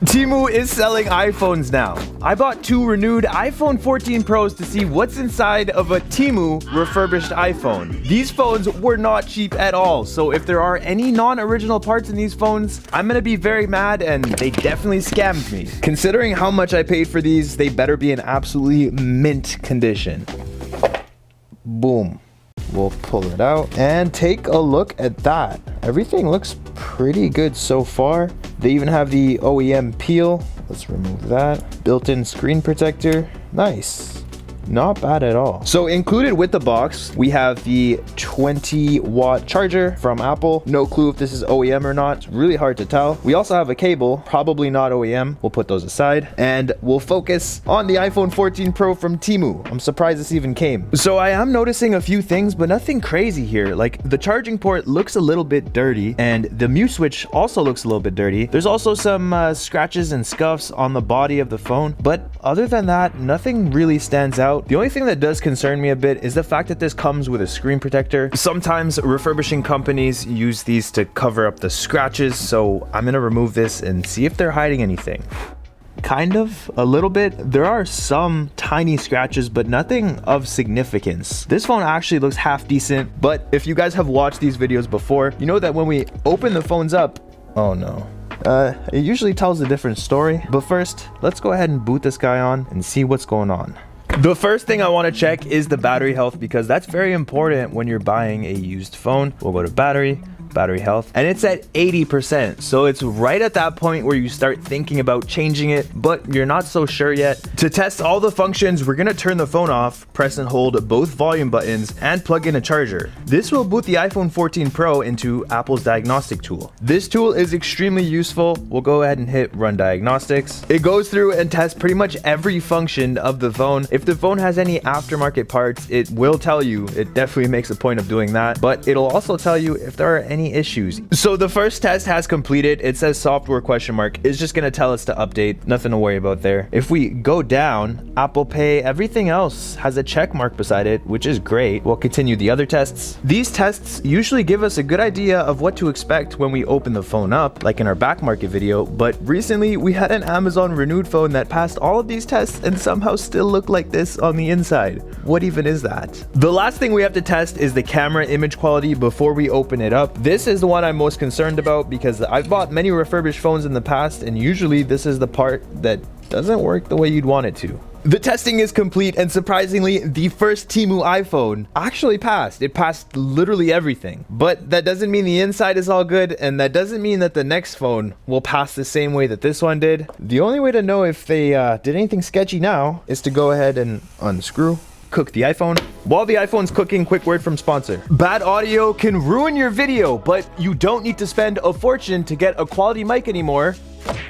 Temu is selling iPhones now. I bought 2 renewed iPhone 14 Pros to see what's inside of a Temu refurbished iPhone. These phones were not cheap at all, so if there are any non-original parts in these phones, I'm gonna be very mad, and they definitely scammed me. Considering how much I paid for these, they better be in absolutely mint condition. Boom. We'll pull it out and take a look at that. Everything looks pretty good so far. They even have the OEM peel. Let's remove that. Built-in screen protector. Nice. Not bad at all. So included with the box, we have the 20-watt charger from Apple. No clue if this is OEM or not. It's really hard to tell. We also have a cable, probably not OEM. We'll put those aside and we'll focus on the iPhone 14 Pro from Temu. I'm surprised this even came. So I am noticing a few things, but nothing crazy here. Like the charging port looks a little bit dirty and the mute switch also looks a little bit dirty. There's also some scratches and scuffs on the body of the phone, but other than that, nothing really stands out. The only thing that does concern me a bit is the fact that this comes with a screen protector. Sometimes refurbishing companies use these to cover up the scratches, so I'm gonna remove this and see if they're hiding anything. Kind of, a little bit. There are some tiny scratches, but nothing of significance. This phone actually looks half decent, but if you guys have watched these videos before, you know that when we open the phones up, oh no. It usually tells a different story. But first, let's go ahead and boot this guy on and see what's going on. The first thing I want to check is the battery health, because that's very important when you're buying a used phone. We'll go to battery health, and it's at 80%. So it's right at that point where you start thinking about changing it, but you're not so sure yet. To test all the functions, we're gonna turn the phone off, press and hold both volume buttons, and plug in a charger. This will boot the iPhone 14 Pro into Apple's diagnostic tool. This tool is extremely useful. We'll go ahead and hit run diagnostics. It goes through and tests pretty much every function of the phone. If the phone has any aftermarket parts, it will tell you. It definitely makes a point of doing that, but it'll also tell you if there are any issues. So the first test has completed. It says software question mark. It's just going to tell us to update. Nothing to worry about there. If we go down, Apple Pay, everything else has a check mark beside it, which is great. We'll continue the other tests. These tests usually give us a good idea of what to expect when we open the phone up, like in our back market video, but recently we had an Amazon renewed phone that passed all of these tests and somehow still looked like this on the inside. What even is that? The last thing we have to test is the camera image quality before we open it up. This is the one I'm most concerned about because I've bought many refurbished phones in the past, and usually this is the part that doesn't work the way you'd want it to. The testing is complete, and surprisingly, the first Temu iPhone actually passed. It passed literally everything. But that doesn't mean the inside is all good, and that doesn't mean that the next phone will pass the same way that this one did. The only way to know if they did anything sketchy now is to go ahead and unscrew, cook the iPhone. While the iPhone's cooking, quick word from sponsor. Bad audio can ruin your video, but you don't need to spend a fortune to get a quality mic anymore.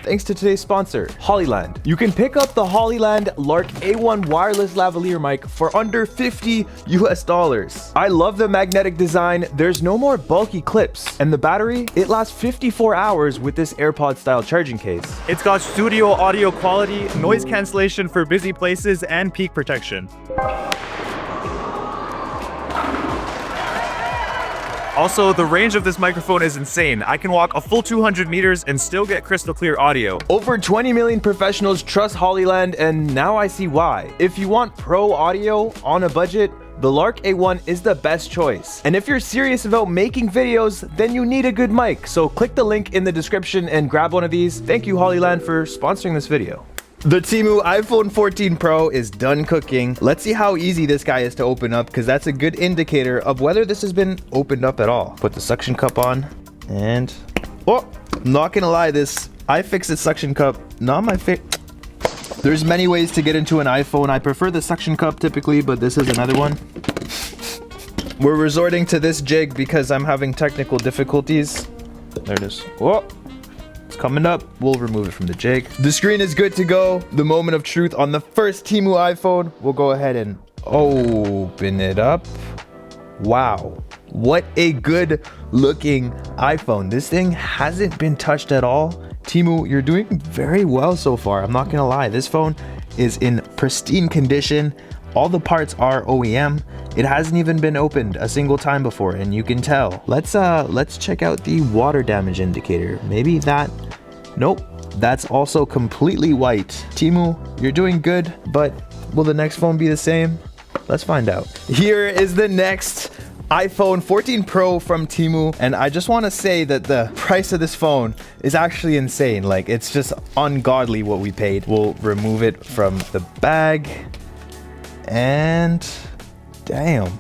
Thanks to today's sponsor, Hollyland. You can pick up the Hollyland Lark A1 wireless lavalier mic for under $50 US. I love the magnetic design. There's no more bulky clips, and the battery, it lasts 54 hours with this AirPod style charging case. It's got studio audio quality, noise cancellation for busy places, and peak protection. Also, the range of this microphone is insane. I can walk a full 200 meters and still get crystal clear audio. Over 20 million professionals trust Hollyland, and now I see why. If you want pro audio on a budget, the Lark A1 is the best choice. And if you're serious about making videos, then you need a good mic. So click the link in the description and grab one of these. Thank you, Hollyland, for sponsoring this video. The Temu iPhone 14 Pro is done cooking. Let's see how easy this guy is to open up, because that's a good indicator of whether this has been opened up at all. Put the suction cup on and, oh, not gonna lie, this iFixit suction cup, not my favorite. There's many ways to get into an iPhone. I prefer the suction cup typically, but this is another one. We're resorting to this jig because I'm having technical difficulties. There it is. Whoa. Coming up, we'll remove it from the jig. The screen is good to go. The moment of truth on the first Temu iPhone. We'll go ahead and open it up. Wow, what a good looking iPhone. This thing hasn't been touched at all. Temu, you're doing very well so far. I'm not gonna lie, this phone is in pristine condition. All the parts are OEM. It hasn't even been opened a single time before, and you can tell. Let's check out the water damage indicator. Maybe that, nope, That's also completely white. Temu, you're doing good, but will the next phone be the same? Let's find out. Here is the next iPhone 14 Pro from Temu, and I just want to say that the price of this phone is actually insane. Like, it's just ungodly what we paid. We'll remove it from the bag, and damn,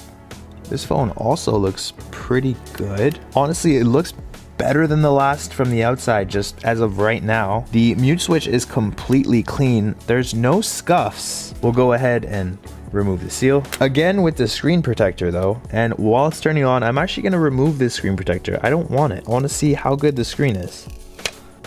this phone also looks pretty good. Honestly, it looks better than the last from the outside just as of right now. The mute switch is completely clean. There's no scuffs. We'll go ahead and remove the seal again with the screen protector though, and while it's turning on, I'm actually going to remove this screen protector. I don't want it. I want to see how good the screen is.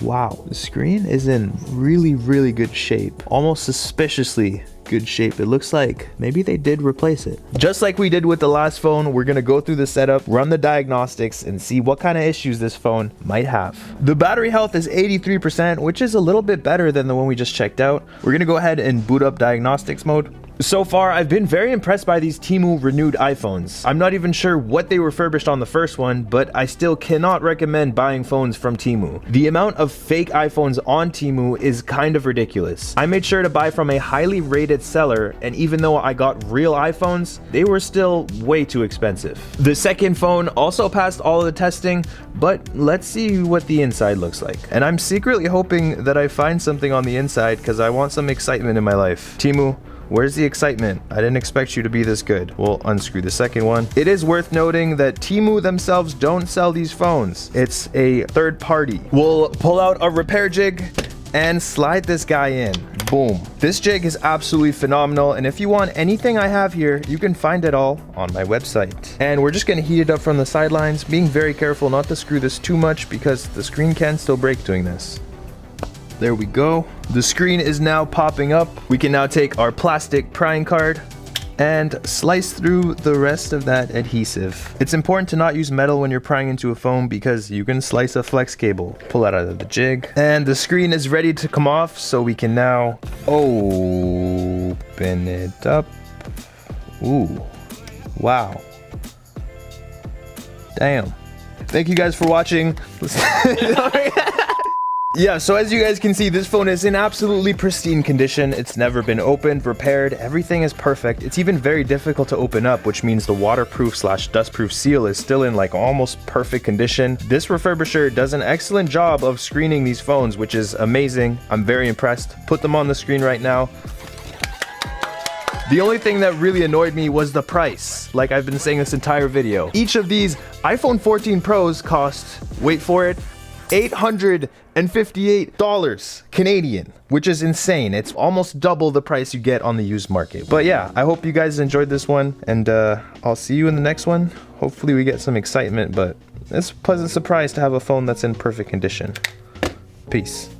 Wow, the screen is in really good shape, almost suspiciously good shape. It looks like maybe they did replace it. Just like we did with the last phone, we're gonna go through the setup, run the diagnostics, and see what kind of issues this phone might have. The battery health is 83%, which is a little bit better than the one we just checked out. We're gonna go ahead and boot up diagnostics mode. So far, I've been very impressed by these Temu renewed iPhones. I'm not even sure what they refurbished on the first one, but I still cannot recommend buying phones from Temu. The amount of fake iPhones on Temu is kind of ridiculous. I made sure to buy from a highly rated seller, and even though I got real iPhones, they were still way too expensive. The second phone also passed all of the testing, but let's see what the inside looks like. And I'm secretly hoping that I find something on the inside because I want some excitement in my life. Temu, where's the excitement? I didn't expect you to be this good. We'll unscrew the second one. It is worth noting that Temu themselves don't sell these phones. It's a third party. We'll pull out a repair jig and slide this guy in. Boom. This jig is absolutely phenomenal, and if you want anything I have here, you can find it all on my website. And we're just gonna heat it up from the sidelines, being very careful not to screw this too much because the screen can still break doing this. There we go. The screen is now popping up. We can now take our plastic prying card and slice through the rest of that adhesive. It's important to not use metal when you're prying into a phone because you can slice a flex cable. Pull that out of the jig. And the screen is ready to come off, so we can now open it up. Ooh, wow. Damn. Thank you guys for watching. Yeah, so as you guys can see, this phone is in absolutely pristine condition. It's never been opened, repaired, everything is perfect. It's even very difficult to open up, which means the waterproof / dustproof seal is still in like almost perfect condition. This refurbisher does an excellent job of screening these phones, which is amazing. I'm very impressed. Put them on the screen right now. The only thing that really annoyed me was the price, like I've been saying this entire video. Each of these iPhone 14 Pros cost, wait for it, $858 Canadian, which is insane. It's almost double the price you get on the used market. But yeah, I hope you guys enjoyed this one, and I'll see you in the next one. Hopefully we get some excitement, but it's a pleasant surprise to have a phone that's in perfect condition. Peace.